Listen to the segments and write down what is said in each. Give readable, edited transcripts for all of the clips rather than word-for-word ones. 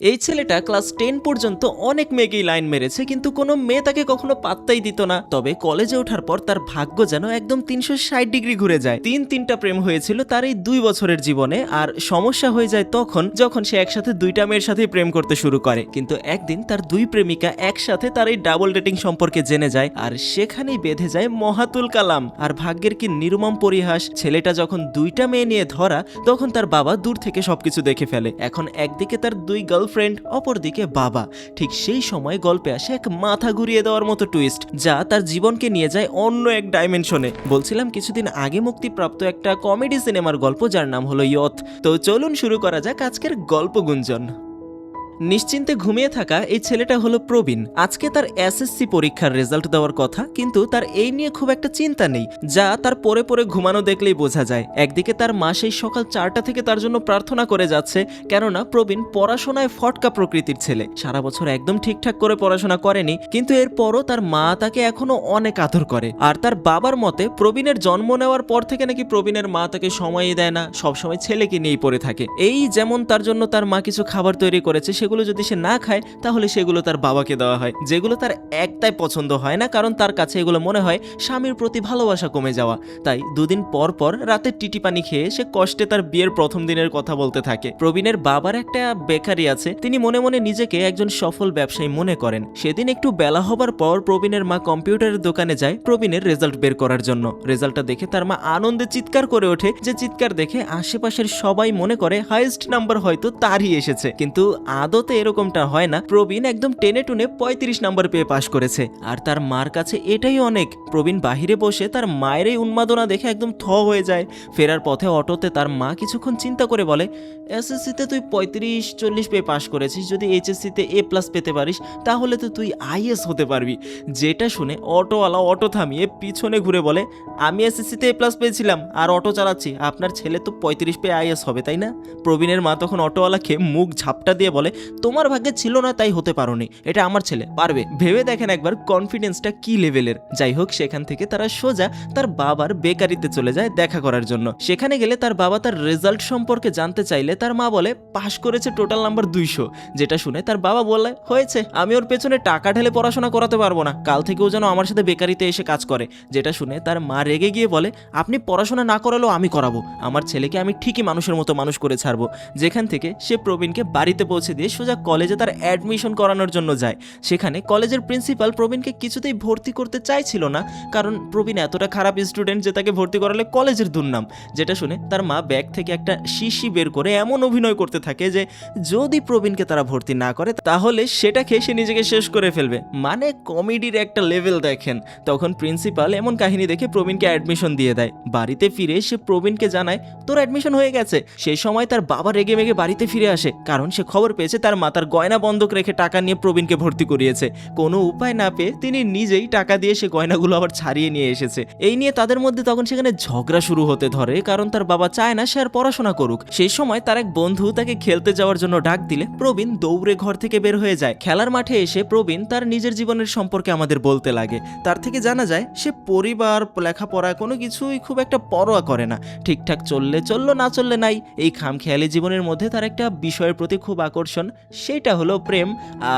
এই ছেলেটা ক্লাস 10 পর্যন্ত অনেক মেয়েকেই লাইন মেরেছে, কিন্তু কোনো মেয়ে তাকে কখনো পাত্তাই দিত না। তবে কলেজে ওঠার পর তার ভাগ্য যেন একদম 360 ডিগ্রি ঘুরে যায়। তিনটা প্রেম হয়েছিল তার এই 2 বছরের জীবনে। আর সমস্যা হয়ে যায় তখন যখন সে একসাথে 2টা মেয়ের সাথে প্রেম করতে শুরু করে। কিন্তু একদিন তার 2 প্রেমিকা একসাথে তার এই ডাবল ডেটিং সম্পর্কে জেনে যায়, আর সেখানেই বেঁধে যায় মহাতুল কালাম। আর ভাগ্যের কি নির্মম পরিহাস, ছেলেটা যখন 2টা মেয়ে নিয়ে ধরা তখন তার বাবা দূর থেকে সবকিছু দেখে ফেলে। এখন একদিকে তার 2 গার্লফ্রেন্ড, অপরদিকে বাবা। ঠিক সেই সময় গল্পে আসে এক মাথা ঘুরিয়ে দেওয়ার মতো টুইস্ট, যা তার জীবনকে নিয়ে যায় অন্য এক ডাইমেনশনে। বলছিলাম কিছুদিন আগে মুক্তিপ্রাপ্ত একটা কমেডি সিনেমার গল্প, যার নাম হলো ইয়থ। তো চলুন শুরু করা যাক আজকের গল্প গুঞ্জন। নিশ্চিন্তে ঘুমিয়ে থাকা এই ছেলেটা হলো প্রবীণ। আজকে তার এসএসসি পরীক্ষার রেজাল্ট দেওয়ার কথা, কিন্তু তার এই নিয়ে খুব একটা চিন্তা নেই, যা তার পরে পরে ঘুমানো দেখলেই বোঝা যায়। একদিকে তার মা সেই সকাল 4টা থেকে তার জন্য প্রার্থনা করে যাচ্ছে, কেননা প্রবীণ পড়াশোনায় ফটকা প্রকৃতির ছেলে। সারা বছর একদম ঠিকঠাক করে পড়াশোনা করেনি, কিন্তু এরপরও তার মা তাকে এখনো অনেক আদর করে। আর তার বাবার মতে প্রবীণের জন্ম নেওয়ার পর থেকে নাকি প্রবীণের মা তাকে সময়ই দেয় না, সবসময় ছেলেকে নিয়েই পড়ে থাকে। এই যেমন তার জন্য তার মা কিছু খাবার তৈরি করেছে, সেগুলো যদি সে না খায় তাহলে সেগুলো তার বাবাকে দেওয়া হয়, যেগুলো তার একটাই পছন্দ হয় না, কারণ তার কাছে এগুলো মনে হয় স্বামীর প্রতি ভালোবাসা কমে যাওয়া। তাই 2 দিন পর পর রাতে টিটি পানি খেয়ে সে কষ্টে তার বিয়ের প্রথম দিনের কথা বলতে থাকে। প্রবীণের বাবার একটা বেকারি আছে, তিনি মনে মনে নিজেকে একজন সফল ব্যবসায়ী মনে করেন। সেদিন একটু বেলা হবার পর প্রবীণের মা কম্পিউটারের দোকানে যায় প্রবীণের রেজাল্ট বের করার জন্য। রেজাল্টটা দেখে তার মা আনন্দে চিৎকার করে ওঠে, যে চিৎকার দেখে আশেপাশের সবাই মনে করে হাইয়েস্ট নাম্বার হয়তো তারই এসেছে। কিন্তু আদতে এরকমটা হয় না। প্রবীণ একদম টেনে টুনে 35 নাম্বার পেয়ে পাশ করেছে, আর তার মার কাছে এটাই অনেক। প্রবীণ বাহিরে বসে তার মায়ের এই উন্মাদনা দেখে একদম থ হয়ে যায়। ফেরার পথে অটোতে তার মা কিছুক্ষণ চিন্তা করে বলে, এসএসসিতে তুই 35-40 পেয়ে পাশ করেছিস, যদি এইচএসসিতে A+ পেতে পারিস তাহলে তো তুই আইএস হতে পারবি। যেটা শুনে অটোওয়ালা অটো থামিয়ে পিছনে ঘুরে বলে, আমি এসএসসিতে A+ পেয়েছিলাম আর অটো চালাচ্ছি, আপনার ছেলে তো 35 পেয়ে আইএস হবে, তাই না? প্রবীণের মা তখন অটোওয়ালাকে মুখ ঝাপটা দিয়ে বলে, তোমার ভাগ্যে ছিল না তাই হতে পারোনি, এটা আমার ছেলে পারবে। ভেবে দেখেন একবার কনফিডেন্সটা কি লেভেলের। যাই হোক, সেখান থেকে তারা সোজা তার বাবার বেকারিতে চলে যায় দেখা করার জন্য। সেখানে গেলে তার বাবা তার রেজাল্ট সম্পর্কে জানতে চাইলে তার মা বলে পাশ করেছে টোটাল নাম্বার 200। যেটা শুনে তার বাবা বলে, হয়েছে, আমি ওর পেছনে টাকা ঢেলে পড়াশোনা করাতে পারবো না, কাল থেকে ও যেন আমার সাথে বেকারিতে এসে কাজ করে। যেটা শুনে তার মা রেগে গিয়ে বলে, আপনি পড়াশোনা না করালেও আমি করাবো, আমার ছেলেকে আমি ঠিকই মানুষের মতো মানুষ করে ছাড়বো। যেখান থেকে সে প্রবীণকে বাড়িতে পৌঁছে দিয়ে সোজা কলেজে তার অ্যাডমিশন করানোর জন্য যায়। সেখানে কলেজের প্রিন্সিপাল প্রবীণকে কিছুতেই ভর্তি করতে চাইছিল না, কারণ প্রবীণ এতটা খারাপ স্টুডেন্ট যে তাকে ভর্তি করালে কলেজের দুর্নাম। যেটা শুনে তার মা ব্যাগ থেকে একটা শিশি বের করে এমন অভিনয় করতে থাকে যে যদি প্রবীণকে তারা ভর্তি না করে তাহলে সেটা খেয়ে সে নিজেকে শেষ করে ফেলবে। মানে কমেডির একটা লেভেল দেখেন। তখন প্রিন্সিপাল এমন কাহিনী দেখে প্রবীণকে অ্যাডমিশন দিয়ে দেয়। বাড়িতে ফিরে সে প্রবীণকে জানায়, তোর অ্যাডমিশন হয়ে গেছে। সেই সময় তার বাবা রেগে মেগে বাড়িতে ফিরে আসে, কারণ সে খবর পেয়েছে তার মা তার গয়না বন্ধক রেখে টাকা নিয়ে প্রবীণকে ভর্তি করিয়েছে। কোনো উপায় না পেয়ে তিনি নিজেই টাকা দিয়ে সে গয়নাগুলো আবার ছাড়িয়ে নিয়ে এসেছে। এই নিয়ে তাদের মধ্যে তখন সেখানে ঝগড়া শুরু হতে ধরে, কারণ তার বাবা চায় না সে আর পড়াশোনা করুক। সেই সময় তার এক বন্ধু তাকে খেলতে যাওয়ার জন্য ডাক দিলে প্রবীণ দৌড়ে ঘর থেকে বের হয়ে যায়। খেলার মাঠে এসে প্রবীণ তার নিজের জীবনের সম্পর্কে আমাদের বলতে লাগে। তার থেকে জানা যায় সে পরিবার, লেখাপড়া কোনো কিছুই খুব একটা পরোয়া করে না। ঠিকঠাক চললে চললো, না চললে নাই। এই খামখেয়ালি জীবনের মধ্যে তার একটা বিষয়ের প্রতি খুব আকর্ষণ, সেটা হলো প্রেম।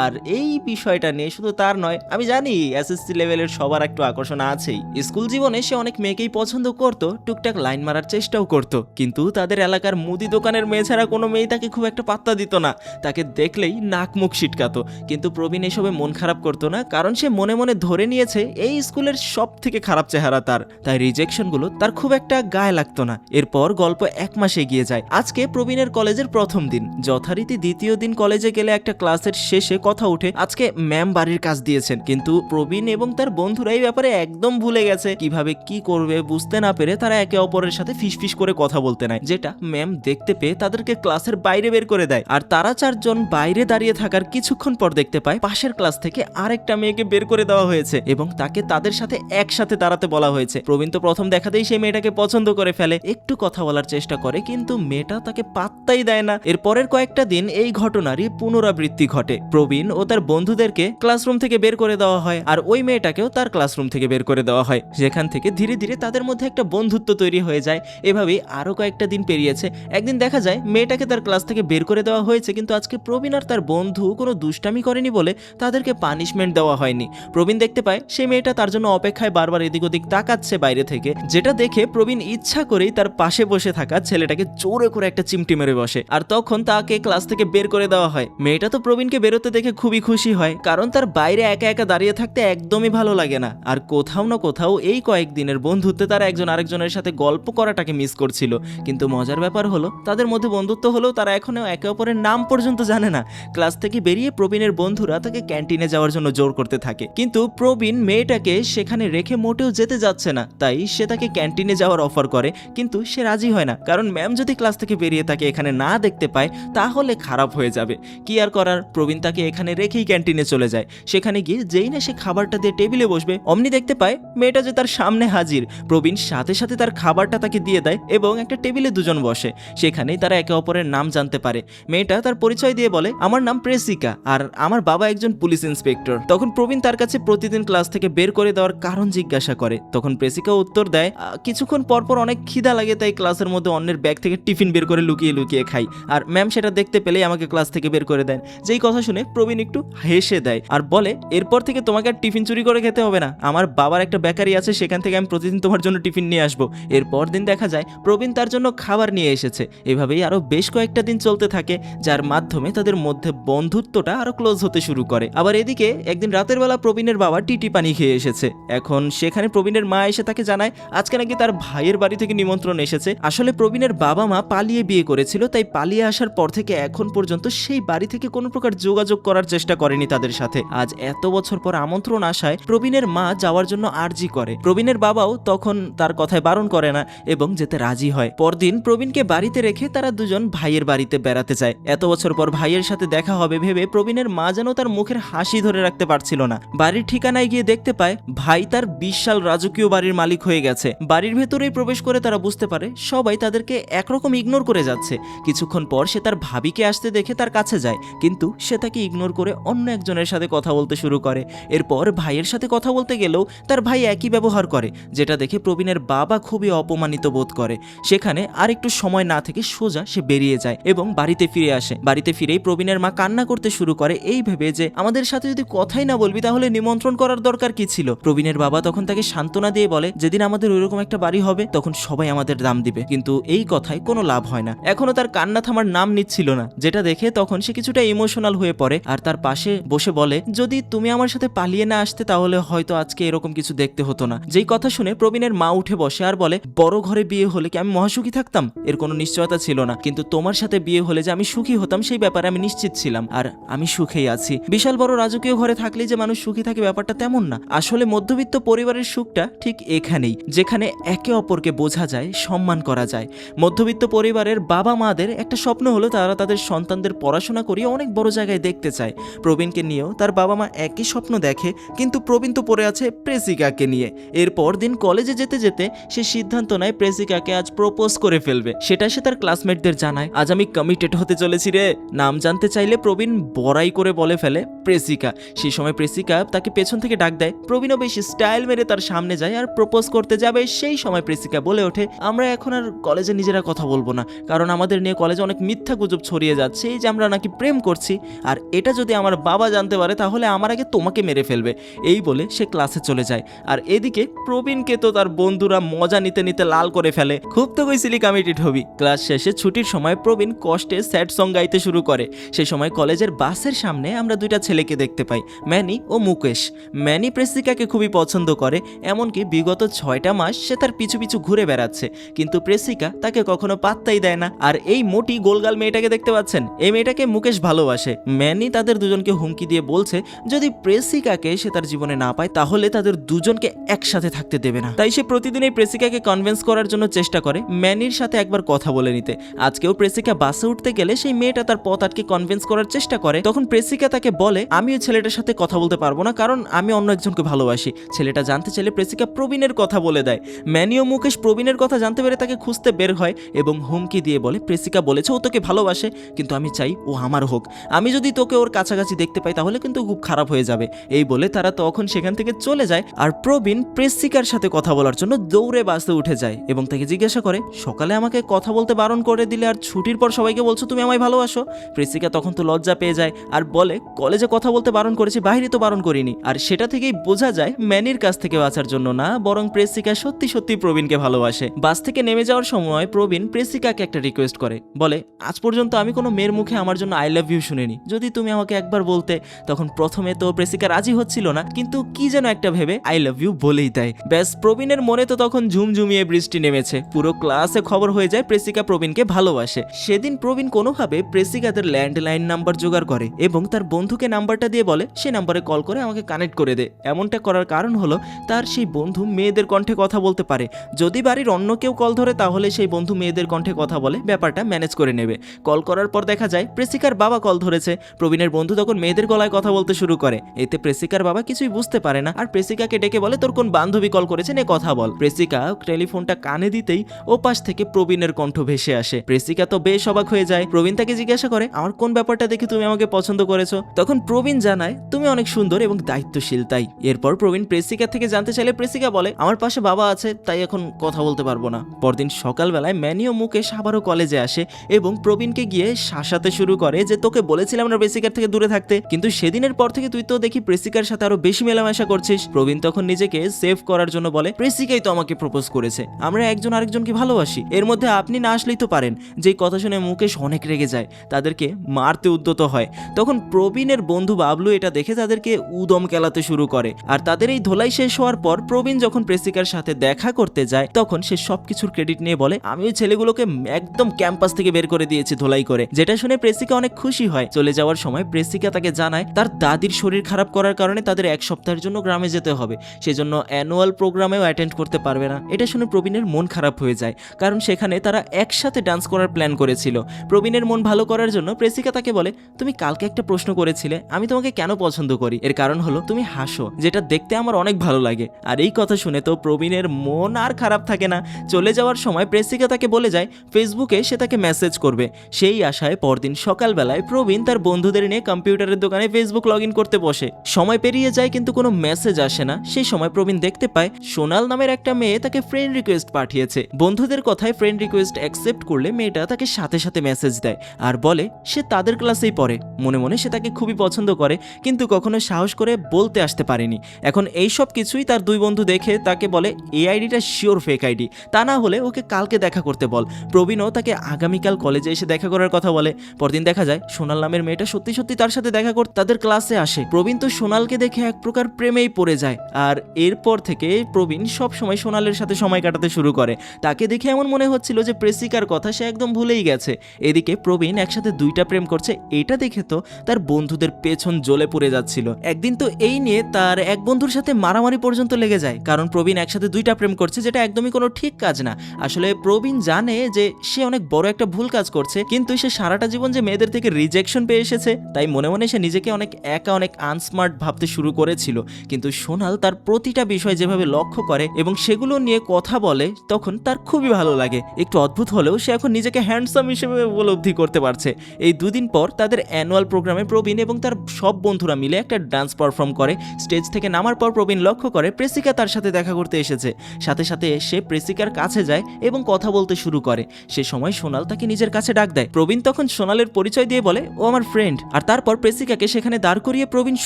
আর এই বিষয়টা নিয়ে শুধু তার নয়, আমি জানি এসএসসি লেভেলের সবার একটু আকর্ষণ আছেই। স্কুল জীবনে সে অনেক মেয়েকেই পছন্দ করত, টুকটাক লাইন মারার চেষ্টাও করত, কিন্তু তাদের এলাকার মুদি দোকানের মেয়ে ছাড়া কোনো মেয়ে তাকে খুব একটা পাত্তা দিত না। তাকে দেখলেই নাক মুখ ছিটকাতো। কিন্তু প্রবীণ এসবে মন খারাপ করতো না, কারণ সে মনে মনে ধরে নিয়েছে এই স্কুলের সব থেকে খারাপ চেহারা তার। তাই রিজেকশনগুলো তার খুব একটা গায়ে লাগতো না। এরপর গল্প 1 মাস এগিয়ে যায়। আজকে প্রবীণের কলেজের প্রথম দিন। যথারীতি দ্বিতীয় দিন কলেজে গেলে একটা ক্লাসের শেষে কথা উঠে আজকে ম্যাম বাড়ির কাজ দিয়েছেন, কিন্তু প্রবীণ এবং তার বন্ধুরা এই ব্যাপারে একদম ভুলে গেছে। কিভাবে কি করবে বুঝতে না পেরে তারা একে অপরের সাথে ফিসফিস করে কথা বলতে নাই, যেটা ম্যাম দেখতে পেয়ে তাদেরকে ক্লাসের বাইরে বের করে দেয়। আর তারা 4 জন বাইরে দাঁড়িয়ে থাকার কিছুক্ষণ পর দেখতে পায় পাশের ক্লাস থেকে আরেকটা মেয়েকে বের করে দেওয়া হয়েছে এবং তাকে তাদের সাথে একসাথে দাঁড়াতে বলা হয়েছে। প্রবীণ তো প্রথম দেখাতেই সেই মেয়েটাকে পছন্দ করে ফেলে, একটু কথা বলার চেষ্টা করে, কিন্তু মেয়েটা তাকে পাত্তাই দেয় না। এরপরের কয়েকটা দিন এই ঘটনা ঘটনারই পুনরাবৃত্তি ঘটে। প্রবীণ ও তার বন্ধুদেরকে ক্লাসরুম থেকে বের করে দেওয়া হয়, আর ওই মেয়েটাকেও তার ক্লাসরুম থেকে বের করে দেওয়া হয়। যেখান থেকে ধীরে ধীরে তাদের মধ্যে একটা বন্ধুত্ব তৈরি হয়ে যায়। এভাবেই আরো কয়েকটা দিন পেরিয়েছে। একদিন দেখা যায় মেয়েটাকে তার ক্লাস থেকে বের করে দেওয়া হয়েছে, কিন্তু আজকে প্রবীণ আর তার বন্ধু কোনো দুষ্টামি করেনি বলে তাদেরকে পানিশমেন্ট দেওয়া হয়নি। প্রবীণ দেখতে পায় সেই মেয়েটা তার জন্য অপেক্ষায় বারবার এদিক ওদিক তাকাচ্ছে বাইরে থেকে, যেটা দেখে প্রবীণ ইচ্ছা করেই তার পাশে বসে থাকা ছেলেটাকে জোরে করে একটা চিমটি মেরে বসে, আর তখন তাকে ক্লাস থেকে বের করে দেওয়া হয়। মেয়েটা তো প্রবীণকে বেরোতে দেখে খুবই খুশি হয়, কারণ তার বাইরে একা একা দাঁড়িয়ে থাকতে একদমই ভালো লাগে না। আর কোথাও না কোথাও এই কয়েকদিনের বন্ধুত্বে তারা একজন আরেকজনের সাথে গল্প করাটাকে মিস করছিল। কিন্তু মজার ব্যাপার হলো, তাদের মধ্যে বন্ধুত্ব হলেও তারা এখনো একে অপরের নাম পর্যন্ত জানে না। ক্লাস থেকে বেরিয়ে প্রবীণের বন্ধুরা তাকে ক্যান্টিনে যাওয়ার জন্য জোর করতে থাকে, কিন্তু প্রবীণ মেয়েটাকে সেখানে রেখে মোটেও যেতে যাচ্ছে না। তাই সে তাকে ক্যান্টিনে যাওয়ার অফার করে, কিন্তু সে রাজি হয় না, কারণ ম্যাম যদি ক্লাস থেকে বেরিয়ে তাকে এখানে না দেখতে পায় তাহলে খারাপ হয়ে যাবে। কি আর করার, প্রবীণ তাকে এখানে রেখেই ক্যান্টিনে চলে যায়। সেখানে গিয়ে যেই না সে খাবারটা দিয়ে টেবিলে বসবে, অমনি দেখতে পায় মেয়েটা যে তার সামনে হাজির। প্রবীণ সাথে সাথে তার খাবারটা তাকে দিয়ে দেয় এবং একটা টেবিলে দুজন বসে। সেখানেই তারা একে অপরের নাম জানতে পারে। মেয়েটা তার পরিচয় দিয়ে বলে, আমার নাম প্রেসিকা আর আমার বাবা একজন পুলিশ ইন্সপেক্টর। তখন প্রবীণ তার কাছে প্রতিদিন ক্লাস থেকে বের করে দেওয়ার কারণ জিজ্ঞাসা করে। তখন প্রেসিকা উত্তর দেয়, কিছুক্ষণ পরপর অনেক খিদা লাগে, তাই ক্লাসের মধ্যে অন্যের ব্যাগ থেকে টিফিন বের করে লুকিয়ে লুকিয়ে খাই, আর ম্যাম সেটা দেখতে পেলেই আমাকে ক্লাস থেকে বের করে দেন। যেই কথা শুনে প্রবীণ একটু হেসে দেয় আর বলে, এরপর থেকে তোমাকে আর টিফিন চুরি করে খেতে হবে না, আমার বাবার একটা বেকারি আছে, সেখান থেকে আমি প্রতিদিন তোমার জন্য টিফিন নিয়ে আসবো। এরপর দিন দেখা যায় প্রবীণ তার জন্য খাবার নিয়ে এসেছে। এভাবেই আরো বেশ কয়েকটা দিন চলতে থাকে, যার মাধ্যমে তাদের মধ্যে বন্ধুত্বটা আরো ক্লোজ হতে শুরু করে। আবার এদিকে একদিন রাতের বেলা প্রবীণের বাবা টিটি পানি খেয়ে এসেছে। এখন সেখানে প্রবীণের মা এসে তাকে জানায় আজকে নাকি তার ভাইয়ের বাড়ি থেকে নিমন্ত্রণ এসেছে। আসলে প্রবীণের বাবা মা পালিয়ে বিয়ে করেছিল, তাই পালিয়ে আসার পর থেকে এখন পর্যন্ত সেই বাড়ি থেকে কোনো প্রকার যোগাযোগ করার চেষ্টা করেনি তাদের সাথে। আজ এত বছর পর আমন্ত্রণ আসায় প্রবীণের মা যাওয়ার জন্য আর্জি করে। প্রবীণের বাবাও তখন তার কথায় বারণ করে না এবং যেতে রাজি হয়। পরদিন প্রবীণকে বাড়িতে রেখে তারা দুজন ভাইয়ের বাড়িতে বেড়াতে যায়। এত বছর পর ভাইয়ের সাথে দেখা হবে ভেবে প্রবীণের মা যেন তার মুখের হাসি ধরে রাখতে পারছিল না। বাড়ির ঠিকানায় গিয়ে দেখতে পায় ভাই তার বিশাল রাজকীয় বাড়ির মালিক হয়ে গেছে। বাড়ির ভেতরেই প্রবেশ করে তারা বুঝতে পারে সবাই তাদেরকে একরকম ইগনোর করে যাচ্ছে। কিছুক্ষণ পর সে তার ভাবিকে আসতে দেখে তার কাছে যায়, কিন্তু সে তাকে ইগনোর করে অন্য একজনের সাথে কথা বলতে শুরু করে। এরপর ভাইয়ের সাথে কথা বলতে গেলেও তার ভাই একই ব্যবহার করে, যেটা দেখে প্রবীণের বাবা খুবই অপমানিত বোধ করে। সেখানে আর একটু সময় না থেকে সোজা সে বেরিয়ে যায় এবং বাড়িতে ফিরে আসে। বাড়িতে ফিরেই প্রবীণের মা কান্না করতে শুরু করে, এই ভেবে যে আমাদের সাথে যদি কথাই না বলবি তাহলে নিমন্ত্রণ করার দরকার কি ছিল। প্রবীণের বাবা তখন তাকে সান্ত্বনা দিয়ে বলে, যেদিন আমাদের ওইরকম একটা বাড়ি হবে তখন সবাই আমাদের দাম দিবে। কিন্তু এই কথায় কোনো লাভ হয় না। এখনো তার কান্না থামার নাম নিচ্ছিল না, যেটা দেখে তখন সে কিছুটা ইমোশনাল হয়ে পড়ে আর তার পাশে বসে বলে, যদি তুমি আমার সাথে পালিয়ে না আসতে তাহলে হয়তো আজকে এরকম কিছু দেখতে হতো না। যেই কথা শুনে প্রবীণের মা উঠে বসে আর বলে, বড় ঘরে বিয়ে হলে কি আমি মহাসুখী থাকতাম? এর কোনো নিশ্চয়তা ছিল না, কিন্তু তোমার সাথে বিয়ে হলে যে আমি সুখী হতাম সেই ব্যাপারে আমি নিশ্চিত ছিলাম, আর আমি সুখেই আছি। বিশাল বড় রাজকীয় ঘরে থাকলেই যে মানুষ সুখী থাকে ব্যাপারটা তেমন না। আসলে মধ্যবিত্ত পরিবারের সুখটা ঠিক এখানেই, যেখানে একে অপরকে বোঝা যায়, সম্মান করা যায়। মধ্যবিত্ত পরিবারের বাবা মাদের একটা স্বপ্ন হলো তারা তাদের সন্তানদের পড়াশোনা করিয়ে অনেক বড় জায়গায় দেখতে চায়। প্রবীণকে নিয়েও তার বাবা মা একই স্বপ্ন দেখে, কিন্তু প্রবীণ তো পড়ে আছে প্রেসিকাকে নিয়ে। এরপর দিন কলেজে যেতে যেতে সে সিদ্ধান্ত নেয় প্রেসিকাকে আজ প্রপোজ করে ফেলবে। সেটা সে তার ক্লাসমেটদের জানায়, আজ আমি কমিটেড হতে চলেছি রে। নাম জানতে চাইলে প্রবীণ বড়াই করে বলে ফেলে প্রেসিকা। সেই সময় প্রেসিকা তাকে পেছন থেকে ডাক দেয়। প্রবীণও বেশ স্টাইল মেরে তার সামনে যায় আর প্রপোজ করতে যাবে। সেই সময় প্রেসিকা বলে ওঠে, আমরা এখন আর কলেজে নিজেরা কথা বলবো না, কারণ আমাদের নিয়ে কলেজে অনেক মিথ্যা গুজব ছড়িয়ে যাচ্ছে যে আমরা নাকি প্রেম করছি, আর এটা যদি আমার বাবা জানতে পারে তাহলে আমার আগে তোমাকে মেরে ফেলবে। এই বলে সে ক্লাসে চলে যায়। আর এদিকে প্রবীণকে তো তার বন্ধুরা মজা নিতে নিতে লাল করে ফেলে। খুব তো কইছিলি কমিটেড হবি। ক্লাস শেষে ছুটির সময় প্রবীণ কষ্টে স্যাড সং গাইতে শুরু করে। সেই সময় কলেজের বাসের সামনে আমরা দুইটা ছেলেকে দেখতে পাই, ম্যানি ও মুকেশ। ম্যানি প্রেসিকাকে খুবই পছন্দ করে, এমনকি বিগত 6টা মাস সে তার পিছু পিছু ঘুরে বেড়াচ্ছে, কিন্তু প্রেসিকা তাকে কখনো পাত্তাই দেয় না। আর এই মোটি গোলগাল মেয়েটাকে দেখতে পাচ্ছেন, এই মেয়েটাকে মুকেশ ভালোবাসে। ম্যানি তাদের দুজনকে হুমকি দিয়ে বলছে যদি প্রেসিকাকে সে তার জীবনে না পায় তাহলে তাদের দুজনকে একসাথে থাকতে দেবে না। তাই সে প্রতিদিন এই প্রেসিকাকে কনভিন্স করার জন্য চেষ্টা করে ম্যানির সাথে একবার কথা বলে নিতে। আজকেও প্রেসিকা বাসে উঠতে গেলে সেই মেয়েটা তার পথ আটকে কনভিন্স করার চেষ্টা করে। তখন প্রেসিকা তাকে বলে বলে আমি ওই ছেলেটার সাথে কথা বলতে পারবো না, কারণ আমি অন্য একজনকে ভালোবাসি। ছেলেটা জানতে চাইলে প্রেসিকা প্রবীণের কথা বলে দেয়। ম্যানি ও মুকেশ প্রবীণের কথা জানতে পেরে তাকে খুঁজতে বের হয় এবং হুমকি দিয়ে বলে প্রেসিকা বলেছে ও তোকে ভালোবাসে, কিন্তু আমি চাই ও আমার হোক। আমি যদি তোকে ওর কাছাকাছি দেখতে পাই তাহলে কিন্তু খুব খারাপ হয়ে যাবে। এই বলে তারা তখন সেখান থেকে চলে যায়। আর প্রবীণ প্রেসিকার সাথে কথা বলার জন্য দৌড়ে বাসে উঠে যায় এবং তাকে জিজ্ঞাসা করে সকালে আমাকে কথা বলতে বারণ করে দিলে আর ছুটির পর সবাইকে বলছো তুমি আমায় ভালোবাসো। প্রেসিকা তখন তো লজ্জা পেয়ে যায় আর বলে কলেজে কথা বলতে বারণ করেছি, বাইরে তো বারণ করিনি। আর সেটা থেকেই বোঝা যায় ম্যানির কাছ থেকে বাঁচার জন্য না, বরং প্রেসিকা সত্যি সত্যি প্রবীণকে ভালোবাসে। বাস থেকে নেমে যাওয়ার সময় প্রবীণ প্রেসিকাকে একটা রিকোয়েস্ট করে, বলে আজ পর্যন্ত আমি কোনো মেয়ের মুখে আমার জন্য আই লাভ ইউ শুনিনি, যদি তুমি আমাকে একবার বলতে। তখন প্রথমে তো প্রেসিকা রাজি হচ্ছিল না, কিন্তু কি যেন একটা ভেবে আই লাভ ইউ বলেই দেয়। ব্যাস প্রবীণের মনে তো তখন ঝুমঝুমিয়ে বৃষ্টি নেমেছে। পুরো ক্লাসে খবর হয়ে যায় প্রেসিকা প্রবীণকে ভালোবাসে। সেদিন প্রবীণ কোনোভাবে প্রেসিকাদের ল্যান্ডলাইন নাম্বার জোগাড় করে এবং তার বন্ধুকে নাম্বারটা দিয়ে বলে সে নাম্বারে কল করে আমাকে কানেক্ট করে দে। এমনটা করার কারণ হলো তার সেই বন্ধু মেয়েদের কণ্ঠে কথা বলতে পারে। যদি বাড়ির অন্য কেউ কল ধরে তাহলে সেই বন্ধু মেয়েদের কণ্ঠে কথা বলে ব্যাপারটা ম্যানেজ করে নেবে। কল করার পর দেখা যায় প্রেসিকার বাবা কল ধরেছে। প্রবীণের বন্ধু তখন মেয়েদের গলায় কথা বলতে শুরু করে। এতে প্রেসিকার বাবা কিছুই বুঝতে পারে না আর প্রেসিকাকে ডেকে বলে তোর কোন বান্ধবী কল করেছে নে কথা বল। প্রেসিকা টেলিফোনটা কানে দিতেই ওপাশ থেকে প্রবীণের কণ্ঠ ভেসে আসে। প্রেসিকা তো বেশ অবাক হয়ে যায়। প্রবীণ তাকে জিজ্ঞাসা করে আমার কোন ব্যাপারটা দেখে তুমি আমাকে পছন্দ করেছো। তখন প্রবীণ জানায় তুমি অনেক সুন্দর এবং দায়িত্বশীল তাই। এরপর প্রবীণ প্রেসিকা থেকে জানতে চাইলে প্রেসিকা বলে আমার পাশে বাবা আছে তাই এখন কথা বলতে পারবো না। পরদিন সকালবেলায় ম্যানি ও মুকেশ আবারও কলেজে আসে এবং প্রবীণকে গিয়ে শাসাতে শুরু করে যে তোকে বলেছিলাম না প্রেসিকার থেকে দূরে থাকতে, কিন্তু সেদিনের পর থেকে তুই তো দেখি প্রেসিকার সাথে আরো বেশি মেলামেশা করছিস। প্রবীণ তখন নিজেকে সেভ করার জন্য বলে প্রেসিকাই তো আমাকে প্রপোজ করেছে, আমরা একজন আরেকজনকে ভালোবাসি, এর মধ্যে আপনি না আসলেই তো পারেন। যেই কথা শুনে মুকেশ অনেক রেগে যায়, তাদেরকে মারতে উদ্যত হয়। তখন প্রবীণের বন্ধু বাবলু এটা দেখে তাদেরকে উদম কেলাতে শুরু করে। আর তাদের এই ধোলাই শেষ হওয়ার পর প্রবীণ যখন প্রেসিকার সাথে দেখা করতে যায় তখন সে সবকিছুর ক্রেডিট নিয়ে বলে আমি ওই ছেলেগুলোকে একদম ক্যাম্পাস থেকে বের করে দিয়েছি ধোলাই করে। যেটা শুনে প্রেসিকা অনেক খুশি হয়। চলে যাওয়ার সময় প্রেসিকা তাকে জানায় তার দাদির শরীর খারাপ করার কারণে তাদের এক সপ্তাহের জন্য গ্রামে যেতে হবে, সেজন্য অ্যানুয়াল প্রোগ্রামেও অ্যাটেন্ড করতে পারবে না। এটা শুনে প্রবীণের মন খারাপ হয়ে যায়, কারণ সেখানে তারা একসাথে ডান্স করার প্ল্যান করেছিল। প্রবীণের মন ভালো করার জন্য প্রেসিকা তাকে বলে তুমি কালকে একটা প্রশ্ন করেছিলে আমি তোমাকে কেন পছন্দ করি, এর কারণ হলো তুমি হাসো, যেটা দেখতে আমার অনেক ভালো লাগে। আর এই কথা শুনে তো প্রবীণের মন আর খারাপ থাকে না। চলে যাওয়ার সময় প্রেসিকা তাকে বলে যায় ফেসবুকে সে তাকে মেসেজ করবে। সেই আশায় পরদিন সকালবেলায় প্রবীণ তার বন্ধুদের নিয়ে কম্পিউটারের দোকানে ফেসবুক লগ ইন করতে বসে। সময় পেরিয়ে যায় কিন্তু কোনো মেসেজ আসে না। সেই সময় প্রবীণ দেখতে পায় সোনাল নামের একটা মেয়ে তাকে ফ্রেন্ড রিকোয়েস্ট পাঠিয়েছে। বন্ধুদের কথায় ফ্রেন্ড রিকোয়েস্ট অ্যাকসেপ্ট করলে মেয়েটা তাকে সাথে সাথে মেসেজ দেয় আর বলে সে তাদের ক্লাসেই পড়ে। মনে মনে সে তাকে খুবই পছন্দ করে কিন্তু কখনো সাহস করে বলতে আসতে পারেনি। এখন এই সব কিছুই তার দুই বন্ধু দেখে তাকে বলে এই আইডিটা শিওর ফেক আইডি, তা না হলে ওকে কালকে দেখা করতে বল। প্রবীণও তাকে আগামীকাল কলেজে এসে দেখা করার কথা বলে। পরদিন দেখা যায় সোনাল নামের মেয়েটা সত্যি সত্যি তার সাথে দেখা করতে তাদের ক্লাসে আসে। প্রবীণ তো সোনালকে দেখে এক প্রকার প্রেমেই পড়ে যায় আর এরপর থেকে প্রবীণ সব সময় সোনালের সাথে সময় কাটাতে শুরু করে। তাকে দেখে এমন মনে হচ্ছিল যে প্রেসিকার কথা সে একদম ভুলেই গেছে। এদিকে প্রবীণ একসাথে দুইটা প্রেম করছে, এটা দেখে তো তার বন্ধুদের পেছন জ্বলে পড়ে যাচ্ছিল। একদিন তো এই নিয়ে তার এক বন্ধুর সাথে মারামারি পর্যন্ত লেগে যায়, কারণ প্রবীণ একসাথে দুইটা প্রেম করছে, যেটা একদমই কোনো ঠিক কাজ না। আসলে প্রবীণ জানে যে সে অনেক বড় একটা ভুল কাজ করছে, কিন্তু সে সারাটা জীবন যে মেয়েদের থেকে রিজেকশন পেয়ে এসেছে তাই মনে মনে সে নিজেকে অনেক একা অনেক আনস্মার্ট ভাবতে শুরু করেছিল। কিন্তু সোনাল তার প্রতিটা বিষয় যেভাবে লক্ষ্য করে এবং সেগুলো নিয়ে কথা বলে তখন তার খুবই ভালো লাগে। একটু অদ্ভুত হলেও সে এখন নিজেকে হ্যান্ডসাম হিসেবে উপলব্ধি করতে পারছে। এই দুদিন পর তাদের অ্যানুয়াল প্রোগ্রামে প্রবীণ এবং তার সব বন্ধুরা মিলে একটা ডান্স পারফর্ম করে। স্টেজ থেকে নামার পর প্রবীণ লক্ষ্য করে প্রেসিকা তার সাথে দেখা করতে এসেছে। সাথে সাথে সে প্রেসিকার কাছে যায় এবং কথা বলতে শুরু করে। সে সময় সোনাল তাকে নিজের কাছে ডাক দেয়। প্রবীণ তখন সোনালের পরিচয় দিয়ে বলে ও আমার ফ্রেন্ড। আর তারপর প্রেসিকাকে সেখানে দাঁড় করিয়ে প্রবীণ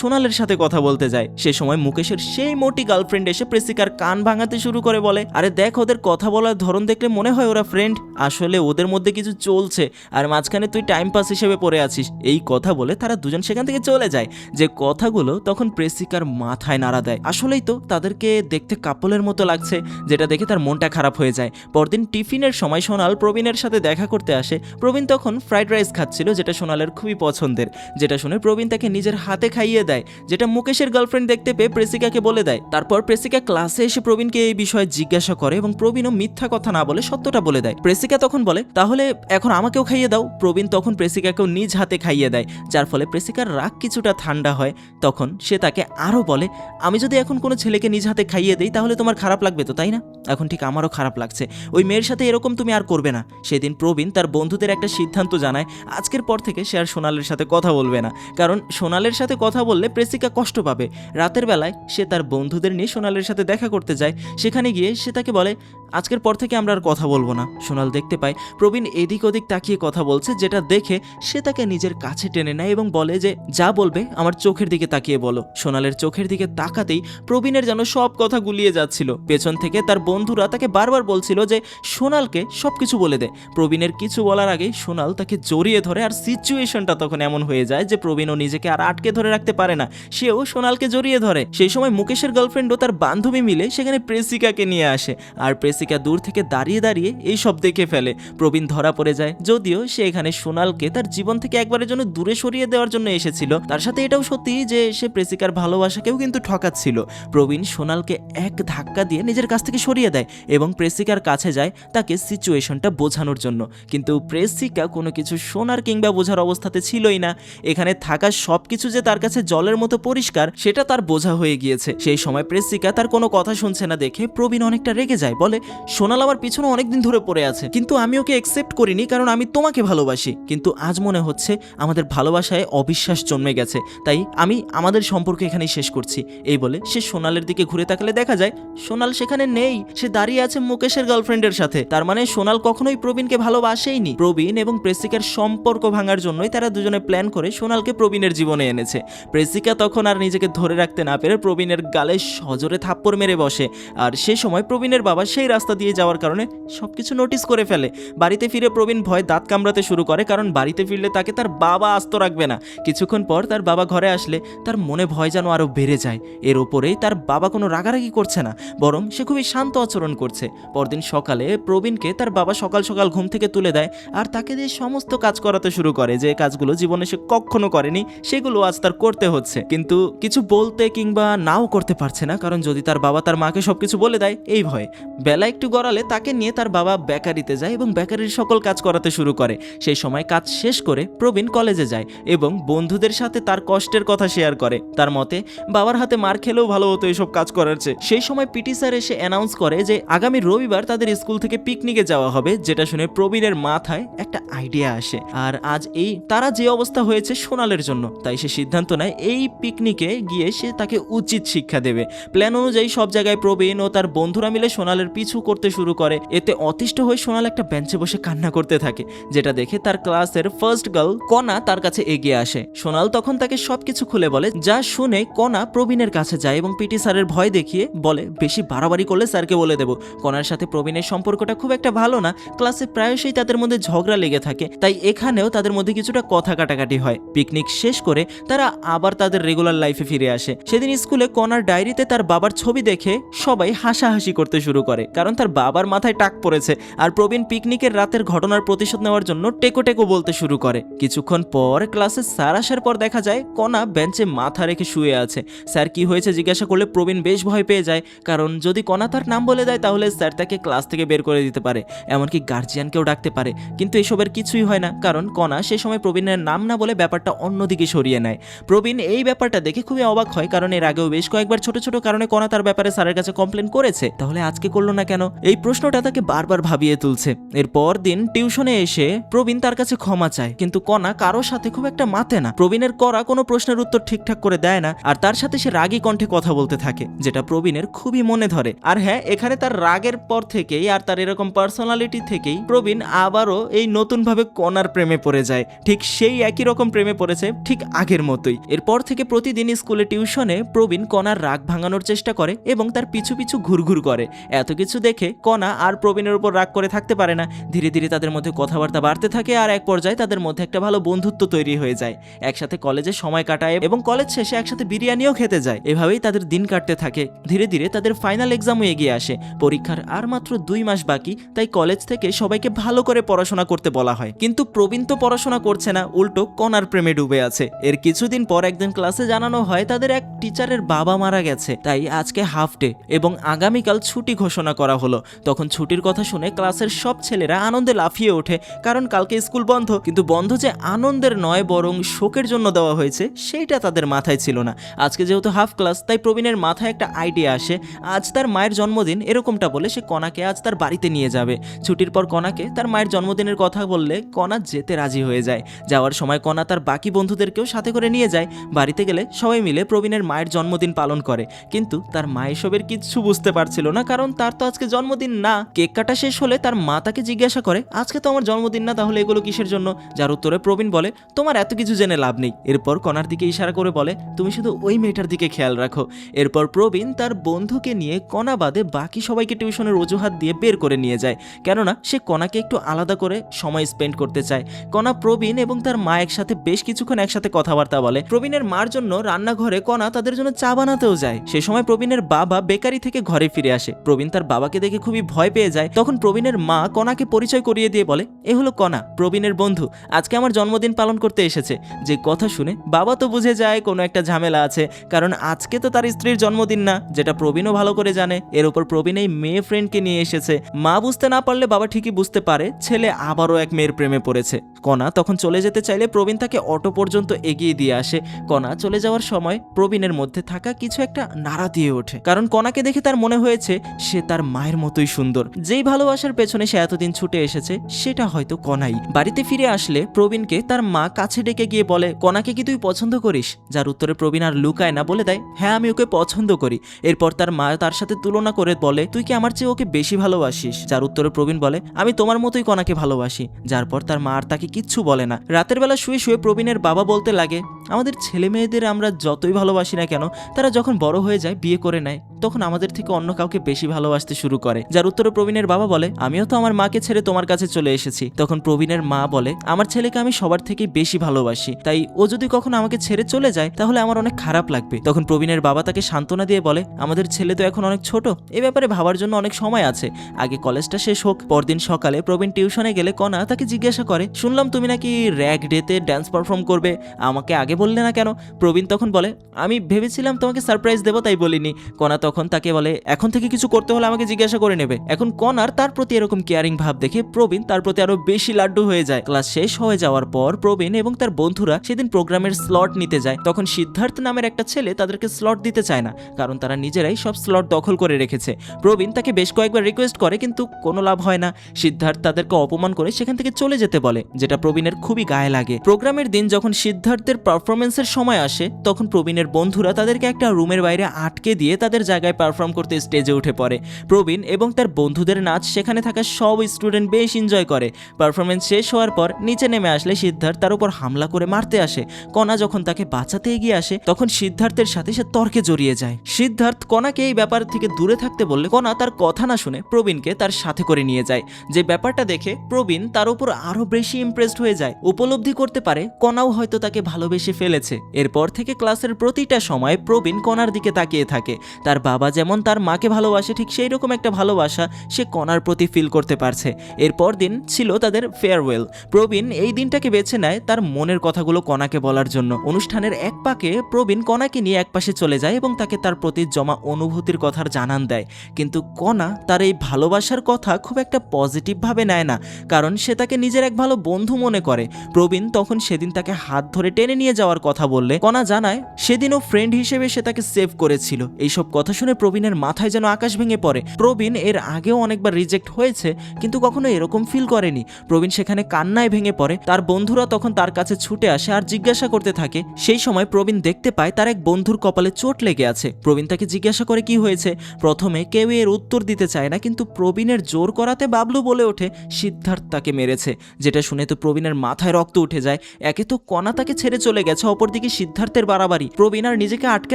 সোনালের সাথে কথা বলতে যায়। সে সময় মুকেশের সেই মোটি গার্লফ্রেন্ড এসে প্রেসিকার কান ভাঙাতে শুরু করে, বলে আরে দেখ ওদের কথা বলার ধরন দেখলে মনে হয় ওরা ফ্রেন্ড, আসলে ওদের মধ্যে কিছু চলছে আর মাঝখানে তুই টাইম পাস হিসেবে পড়ে আছিস। এই কথা বলে তারা দুজন সেখান থেকে চলে যায়। যে কথাগুলো তখন প্রেসিকার মাথায় নাড়া দেয়। আসলেই তো তাদেরকে দেখতে কাপলের মতো লাগছে, যেটা দেখে তার মনটা খারাপ হয়ে যায়। পরদিন টিফিনের সময় সোনাল প্রবীণের সাথে দেখা করতে আসে। প্রবীণ তখন ফ্রাইড রাইস খাচ্ছিল, যেটা সোনালের খুবই পছন্দের। যেটা শুনে প্রবীণ তাকে নিজের হাতে খাইয়ে দেয়, যেটা মুকেশের গার্লফ্রেন্ড দেখতে পেয়ে প্রেসিকাকে বলে দেয়। তারপর প্রেসিকা ক্লাসে এসে প্রবীণকে এই বিষয়ে জিজ্ঞাসা করে এবং প্রবীণও মিথ্যা কথা না বলে সত্যটা বলে দেয়। প্রেসিকা তখন বলে তাহলে এখন আমাকেও খাইয়ে দাও। প্রবীণ তখন প্রেসিকাকেও নিজ হাতে খাইয়ে দেয়, যার ফলে প্রেসিকার রাগ রাগ কিছুটা ঠান্ডা হয় তখন সে তাকে আরও বলে, আমি যদি এখন কোনো ছেলেকে নিজ হাতে খাইয়ে দিই তাহলে তোমার খারাপ লাগবে তো, তাই না? এখন ঠিক আমারও খারাপ লাগছে, ওই মেয়ের সাথে এরকম তুমি আর করবে না। সেদিন প্রবীণ তার বন্ধুদের একটা সিদ্ধান্ত জানায়, আজকের পর থেকে সে আর সোনালের সাথে কথা বলবে না, কারণ সোনালের সাথে কথা বললে প্রেসিকা কষ্ট পাবে। রাতের বেলায় সে তার বন্ধুদের নিয়ে সোনালের সাথে দেখা করতে যায়। সেখানে গিয়ে সে তাকে বলে, আজকের পর থেকে আমরা আর কথা বলবো না। সোনাল দেখতে পায় প্রবীণ এদিক ওদিক তাকিয়ে কথা বলছে, যেটা দেখে সে তাকে নিজের কাছে টেনে নেয় এবং বলে যে, যা বলবে আমার চোখের দিকে তাকিয়ে বলো। সোনালের চোখের দিকে তাকাতেই প্রবীণের যেন সব কথা গুলিয়ে যাচ্ছিল। পেছন থেকে তার বন্ধুরা তাকে বারবার বলছিল যে সোনালকে সবকিছু বলে দে। প্রবীণের কিছু বলার আগেই সোনাল তাকে জড়িয়ে ধরে, আর সিচুয়েশনটা তখন এমন হয়ে যায় যে প্রবীণও নিজেকে আর আটকে ধরে রাখতে পারে না, সেও সোনালকে জড়িয়ে ধরে। সেই সময় মুকেশের গার্লফ্রেন্ড ও তার বান্ধবী মিলে সেখানে প্রেসিকাকে নিয়ে আসে, আর প্রেসিকা দূর থেকে দাঁড়িয়ে দাঁড়িয়ে এই সব দেখে ফেলে। প্রবীণ ধরা পড়ে যায়, যদিও সে এখানে সোনালকে তার জীবন থেকে একবারের জন্য দূরে সরিয়ে দেওয়ার জন্য এসেছিল। তার সাথে এটাও সত্যি যে সে প্রেসিকার ভালোবাসাকেও কিন্তু ঠকাচ্ছিল। প্রবীণ সোনালকে এক ধাক্কা দিয়ে নিজের কাছ থেকে সরিয়ে দেয় এবং প্রেসিকার কাছে যায় তাকে সিচুয়েশনটা বোঝানোর জন্য, কিন্তু প্রেসিকা কোনো কিছু শোনার কিংবা বোঝার অবস্থাতে ছিলই না। এখানে থাকা সবকিছু যে তার কাছে জলের মতো পরিষ্কার সেটা তার বোঝা হয়ে গিয়েছে। সেই সময় প্রেসিকা তার কোনো কথা শুনছে না দেখে প্রবীণ অনেকটা রেগে যায়, বলে, সোনাল আমার পিছনে অনেকদিন ধরে পড়ে আছে, কিন্তু আমি ওকে একসেপ্ট করিনি কারণ আমি তোমাকে ভালোবাসি, কিন্তু আজ মনে হচ্ছে আমাদের ভালোবাসায় অবিশ্বাস জন্মে গেছে, তাই আমি আমাদের সম্পর্ক এখানেই শেষ করছি। এই বলে সে সোনালের দিকে ঘুরে তাকালে দেখা যায় সোনাল সেখানে নেই, সে দাঁড়িয়ে আছে মুকেশের গার্লফ্রেন্ডের সাথে। তার মানে সোনাল কখনোই প্রবীণকে ভালোবাসেইনি। প্রবীণ এবং প্রেসিকার সম্পর্ক ভাঙার জন্যই তারা দুজনে প্ল্যান করে সোনালকে প্রবীণের জীবনে এনেছে। প্রেসিকা তখন আর নিজেকে ধরে রাখতে না পেরে প্রবীণের গালে সজোরে থাপ্পড় মেরে বসে, আর সে সময় প্রবীণের বাবা সেই রাস্তা দিয়ে যাওয়ার কারণে সবকিছু নোটিস করে ফেলে। বাড়িতে ফিরে প্রবীণ ভয় দাঁত কামড়াতে শুরু করে, কারণ বাড়িতে ফিরলে তাকে তার বাবা আস্ত রাখবে না। কিছুক্ষণ পর তার বাবা ঘরে আসলে তার মনে ভয় যেন আরো বেড়ে যায়। এর ওপরেই তার বাবা কোনো রাগারাগি করছে না, বরং সে খুবই শান্ত আচরণ করছে। পরদিন সকালে প্রবীণকে তার বাবা সকাল সকাল ঘুম থেকে তুলে দেয় আর তাকে দিয়ে সমস্ত কাজ করাতে শুরু করে, যে কাজগুলো জীবনে সে কখনো করেনি সেগুলো আজ তার করতে হচ্ছে। কিন্তু কিছু বলতে কিংবা নাও করতে পারছে না, কারণ যদি তার বাবা তার মাকে সবকিছু বলে দেয় এই ভয়ে। বেলা একটু গড়ালে তাকে নিয়ে তার বাবা বেকারিতে যায় এবং বেকারির সকল কাজ করাতে শুরু করে। সেই সময় কাজ শেষ করে প্রবীণ কলেজে যায় এবং বন্ধুদের সাথে তার কষ্টের কথা শেয়ার করে। তার মতে বাবার হাতে মার খেলেও ভালো হতো এইসব কাজ করার চেয়ে। সেই সময় পিটি স্যার এসে অ্যানাউন্স করে যে আগামী রবিবার তাদের স্কুল থেকে পিকনিকে যাওয়া হবে, যেটা শুনে প্রবীণের মাথায় একটা আইডিয়া আসে। আর আজ এই তারা যে অবস্থা হয়েছে সোনালের জন্য, তাই সে সিদ্ধান্ত নেয় এই পিকনিকে গিয়ে সে তাকে উচিত শিক্ষা দেবে। প্ল্যান অনুযায়ী সব জায়গায় প্রবীণ ও তার বন্ধুরা মিলে সোনালের পিছু করতে শুরু করে। এতে অতিষ্ঠ হয়ে সোনাল একটা বেঞ্চে বসে কান্না করতে থাকে, যেটা দেখে তার ক্লাসের ফার্স্ট গার্ল কণা তার কাছে এগিয়ে আসে। সোনাল তখন তাকে সবকিছু খুলে বলে, যা শুনে কণা প্রবীণের কাছে যায় এবং পিটি স্যারের ভয় দেখিয়ে বলে, বেশি বাড়াবাড়ি করলে স্যারকে বলে দেবো। কণার সাথে প্রবীণের সম্পর্কটা খুব একটা ভালো না, ক্লাসে প্রায়শই তাদের মধ্যে ঝগড়া লেগে থাকে, তাই এখানেও তাদের মধ্যে কিছুটা কথা কাটাকাটি হয়। পিকনিক শেষ করে তারা আবার তাদের রেগুলার লাইফে ফিরে আসে। সেদিন স্কুলে কণার ডায়েরিতে তার বাবার ছবি দেখে সবাই হাসাহাসি করতে শুরু করে, কারণ তার বাবার মাথায় টাক পড়েছে। আর প্রবীণ পিকনিকের রাতের ঘটনার প্রতিশোধ নেওয়ার জন্য টেকো টেকো বলতে শুরু করে। কিছুক্ষণ পর ক্লাসে স্যার আসার পর দেখা যায় কণা বেঞ্চে মাথা রেখে শুয়ে আছে। স্যার কি হয়েছে জিজ্ঞাসা করলে প্রবীণ বেশ ভয় পেয়ে যায়, কারণ যদি কণা তার নাম বলে দেয় তাহলে স্যার তাকে ক্লাস থেকে বের করে দিতে পারে, এমনকি গার্জিয়ানকেও ডাকতে পারে। কিন্তু এসবের কিছুই হয় না, কারণ কণা সে সময় প্রবীণের নাম না বলে ব্যাপারটা অন্যদিকে সরিয়ে নেয়। প্রবীণ এই ব্যাপারটা দেখে খুবই অবাক হয়, কারণ এর আগেও বেশ কয়েকবার ছোট ছোট কারণে কণা তার ব্যাপারে স্যারের কাছে কমপ্লেন করেছে, তাহলে আজকে করলো না কেন? এই প্রশ্নটা তাকে বারবার ভাবিয়ে তুলছে। এরপর দিন টিউশনে এসে প্রবীণ তার কাছে ক্ষমা চায়, কিন্তু কণা কারোর সাথে খুব একটা মাতে না। প্রবীণের করা কোনো প্রশ্নের উত্তর ঠিকঠাক করে দেয় না, আর তার সাথে সে রাগী কণ্ঠে কথা বলতে থাকে, যেটা প্রবীণের খুবই মনে ধরে। আর হ্যাঁ, এখানে তার রাগের পর থেকেই আর তার এরকম পার্সোনালিটি থেকেই প্রবীণ আবারও এই নতুনভাবে কণার প্রেমে পড়ে যায়। ঠিক সেই একই রকম প্রেমে পড়েছে ঠিক আগের মতোই। এরপর থেকে প্রতিদিন স্কুলে টিউশনে প্রবীণ কণার রাগ ভাঙানোর চেষ্টা করে এবং তার পিছু পিছু ঘুরঘুর করে। এত কিছু দেখে কণা আর প্রবীণের উপর রাগ করে থাকতে পারে না। ধীরে ধীরে তাদের মধ্যে কথাবার্তা বাড়তে থাকে, আর এক পর্যায়ে তাদের মধ্যে একটা ভালো বন্ধুত্ব তৈরি হয়ে যায়। একসাথে কলেজে সময় কাটায় এবং কলেজ শেষে একসাথে বিরিয়ানিও খেতে যায়। এভাবেই তাদের দিন কাটতে থাকে। ধীরে ধীরে তাদের ফাইনাল এক্সামও এগিয়ে আসে। পরীক্ষার আর মাত্র 2 মাস বাকি, তাই কলেজ থেকে সবাইকে ভালো করে পড়াশোনা করতে বলা হয়। কিন্তু প্রবীণ তো পড়াশোনা করছে না, উল্টো কণার প্রেমে ডুবে আছে। এর কিছুদিন পর একদিন ক্লাসে জানানো হয় তাদের এক টিচারের বাবা মারা গেছে, তাই আজকে হাফ ডে এবং আগামীকাল ছুটি ঘোষণা করা করা হলো। তখন ছুটির কথা শুনে ক্লাসের সব ছেলেরা আনন্দে লাফিয়ে ওঠে, কারণ কালকে স্কুল বন্ধ। কিন্তু বন্ধ যে আনন্দের নয় বরং শোকের জন্য দেওয়া হয়েছে সেইটা তাদের মাথায় ছিল না। আজকে যেহেতু হাফ ক্লাস, তাই প্রবীণের মাথায় একটা আইডিয়া আসে। আজ তার মায়ের জন্মদিন, এরকমটা বলে সে কণাকে আজ তার বাড়িতে নিয়ে যাবে। ছুটির পর কণাকে তার মায়ের জন্মদিনের কথা বললে কণা যেতে রাজি হয়ে যায়। যাওয়ার সময় কণা তার বাকি বন্ধুদেরকেও সাথে করে নিয়ে যায়। বাড়িতে গেলে সবাই মিলে প্রবীণের মায়ের জন্মদিন পালন করে, কিন্তু তার মা এসবের কিচ্ছু বুঝতে পারছিল না, কারণ তার তো আজকে জন্মদিন না। কেক কাটা শেষ হলে তার মা তাকে জিজ্ঞাসা করে, আজকে তো আমার জন্মদিন না, তাহলে এগুলো কিসের জন্য? যার উত্তরে প্রবীণ বলে, তোমার এত কিছু জেনে লাভ নেই। এরপর কণার দিকে ইশারা করে বলে, তুমি শুধু ওই মেয়েটার দিকে খেয়াল রাখো। এরপর প্রবীণ তার বন্ধুকে নিয়ে কণা বাদে বাকি সবাইকে টিউশনের অজুহাত দিয়ে বের করে নিয়ে যায়, কেননা সে কণাকে একটু আলাদা করে সময় স্পেন্ড করতে চায়। কণা, প্রবীণ এবং তার মা একসাথে বেশ কিছুক্ষণ একসাথে কথাবার্তা বলে। প্রবীণের মার জন্য রান্নাঘরে কণা তাদের জন্য চা বানাতেও যায়। সে সময় প্রবীণের বাবা বেকারি থেকে ঘরে ফিরে আসে। প্রবীণ তার বাবাকে দেখে খুবই ভয় পেয়ে যায়। তখন প্রবীণের মা কণাকে পরিচয় করিয়ে দিয়ে বলে, এ হলো কণা, প্রবীণের বন্ধু, আজকে আমার জন্মদিন পালন করতে এসেছে। যে কথা শুনে বাবা তো বুঝে যায় কোনো একটা ঝামেলা আছে, কারণ আজকে তো তার স্ত্রীর জন্মদিন না, যেটা প্রবীণও ভালো করে জানে। এর উপর প্রবীণ এই মেয়ে ফ্রেন্ডকে নিয়ে এসেছে। মা বুঝতে না পারলে বাবা ঠিকই বুঝতে পারে ছেলে আবারও এক মেয়ের প্রেমে পড়েছে। কণা তখন চলে যেতে চাইলে প্রবীণ তাকে অটো পর্যন্ত এগিয়ে দিয়ে আসে। কণা চলে যাওয়ার সময় প্রবীণের মধ্যে থাকা কিছু একটা নাড়া দিয়ে ওঠে, কারণ কণাকে দেখে তার মনে হয়েছে সে তার মায়ের মতোই সুন্দর। যেই ভালোবাসার পেছনে সে এতদিন ছুটে এসেছে সেটা হয়তো কণাই। বাড়িতে ফিরে আসলে প্রবীণকে তার মা কাছে ডেকে গিয়ে বলে, কণাকে কি তুই পছন্দ করিস? যার উত্তরে প্রবীণ আর লুকায় না, বলে দেয়, হ্যাঁ আমি ওকে পছন্দ করি। এরপর তার মা তার সাথে তুলনা করে বলে, তুই কি আমার চেয়ে ওকে বেশি ভালোবাসিস? যার উত্তরে প্রবীণ বলে, আমি তোমার মতোই কণাকে ভালোবাসি। যার পর তার মা আর তাকে কিচ্ছু বলে না। রাতের বেলা শুয়ে শুয়ে প্রবীণের বাবা বলতে লাগে, আমাদের ছেলে মেয়েদের আমরা যতই ভালোবাসি না কেন, তারা যখন বড় হয়ে যায়, বিয়ে করে নেয়, তখন আমাদের থেকে অন্য কাউকে বেশি ভালোবাসতে শুরু করে। যার উত্তরে প্রবীণের বাবা বলে, আমিও তো আমার মাকে ছেড়ে তোমার কাছে চলে এসেছি। তখন প্রবীণের মা বলে, আমার ছেলেকে আমি সবার থেকে বেশি ভালোবাসি, তাই ও যদি কখনো আমাকে ছেড়ে চলে যায় তাহলে আমার অনেক খারাপ লাগবে। তখন প্রবীণের বাবা তাকে সান্ত্বনা দিয়ে বলে, আমাদের ছেলে তো এখন অনেক ছোট, এ ব্যাপারে ভাবার জন্য অনেক সময় আছে, আগে কলেজটা শেষ হোক। পরদিন সকালে প্রবীণ টিউশনে গেলে কণা তাকে জিজ্ঞাসা করে, শুনলাম তুমি নাকি র্যাগ ডেতে ড্যান্স পারফর্ম করবে, আমাকে আগে বললে না কেন? প্রবীণ তখন বলে, আমি ভেবেছিলাম তোমাকে সারপ্রাইজ দেবো, তাই বলিনি। কণা তখন তাকে বলে, এখন থেকে কিছু করতে হলে আমাকে জিজ্ঞাসা করে নেবে। এখন কণার তার প্রতি এরকম কেয়ারিং ভাব দেখে প্রবীণ তার প্রতি আরো বেশি লাড্ডু হয়ে যায়। ক্লাস শেষ হয়ে যাওয়ার পর প্রবীণ এবং তার বন্ধুরা সেদিন প্রোগ্রামের স্লট নিতে যায়। তখন সিদ্ধার্থ নামের একটা ছেলে তাদেরকে স্লট দিতে চায় না, কারণ তারা নিজেরাই সব স্লট দখল করে রেখেছে। প্রবীণ তাকে বেশ কয়েকবার রিকোয়েস্ট করে, কিন্তু কোনো লাভ হয় না। সিদ্ধার্থ তাদেরকে অপমান করে সেখান থেকে চলে যেতে বলে, যেটা প্রবীণের খুবই গায়ে লাগে। প্রোগ্রামের দিন যখন সিদ্ধার্থের পারফরমেন্সের সময় আসে, তখন প্রবীণের বন্ধুরা তাদেরকে একটা রুমের বাইরে আটকে দিয়ে তাদের জায়গায় পারফর্ম করতে স্টেজে উঠে পড়ে। প্রবীণ এবং তার বন্ধুদের নাচ সেখানে থাকা সব স্টুডেন্ট বেশ এনজয় করে। পারফরমেন্স শেষ হওয়ার পর নিচে নেমে আসলে সিদ্ধার্থ তার উপর হামলা করে মারতে আসে। কণা যখন তাকে বাঁচাতে এগিয়ে আসে, তখন সিদ্ধার্থের সাথে সে তর্কে জড়িয়ে যায়। সিদ্ধার্থ কণাকে এই ব্যাপার থেকে দূরে থাকতে বললে কণা তার কথা না শুনে প্রবীণকে তার সাথে করে নিয়ে যায়। যে ব্যাপারটা দেখে প্রবীণ তার উপর আরো বেশি ইমপ্রেসড হয়ে যায়, উপলব্ধি করতে পারে কণাও হয়তো তাকে ভালোবেসে ফেলেছে। এরপর থেকে ক্লাসের প্রতিটা সময় প্রবীণ কণার দিকে তাকিয়ে থাকে। তার বাবা যেমন তার মাকে ভালোবাসে, ঠিক সেই রকম একটা ভালোবাসা সে কণার প্রতি ফিল করতে পারছে। এরপর দিন ছিল তাদের ফেয়ারওয়েল। প্রবীণ এই দিনটাকে বেছে নেয় তার মনের কথাগুলো কণাকে বলার জন্য। অনুষ্ঠানের এক পাকে প্রবীণ কণাকে নিয়ে এক পাশে চলে যায় এবং তাকে তার প্রতি জমা অনুভূতির কথার জানান দেয়। কিন্তু কণা তার এই ভালোবাসার কথা খুব একটা পজিটিভভাবে নেয় না, কারণ সে তাকে নিজের এক ভালো বন্ধু মনে করে। প্রবীণ তখন সেদিন তাকে হাত ধরে টেনে নিয়ে যাওয়ার কথা বললে কণা জানায় সেদিনও ফ্রেন্ড হিসেবে সে তাকে সেভ করেছিল। এইসব কথা শুনে প্রবীণের মাথায় যেন আকাশ ভেঙে পড়ে। প্রবীণ এর আগেও অনেকবার রিজেক্ট হয়েছে, কিন্তু কখনো এরকম ফিল করেনি। প্রবীণ সেখানে কান্নায় ভেঙে পড়ে। তার বন্ধুরা তখন তার কাছে ছুটে আসে আর জিজ্ঞাসা করতে থাকে। সেই সময় প্রবীণ দেখতে পায় তার এক বন্ধুর কপালে চোট লেগে আছে। প্রবীণ তাকে জিজ্ঞাসা করে কি হয়েছে। প্রথমে কেউ এর উত্তর দিতে চায় না, কিন্তু প্রবীণের জোর করাতে বাবলু বলে ওঠে সিদ্ধার্থ তাকে মেরেছে। যেটা শুনে তো প্রবীণের মাথায় রক্ত উঠে যায়। একে তো কণা তাকে ছেড়ে চলে গেছে, অপরদিকে সিদ্ধার্থের বাড়াবাড়ি। প্রবীণ আর নিজেকে আটকে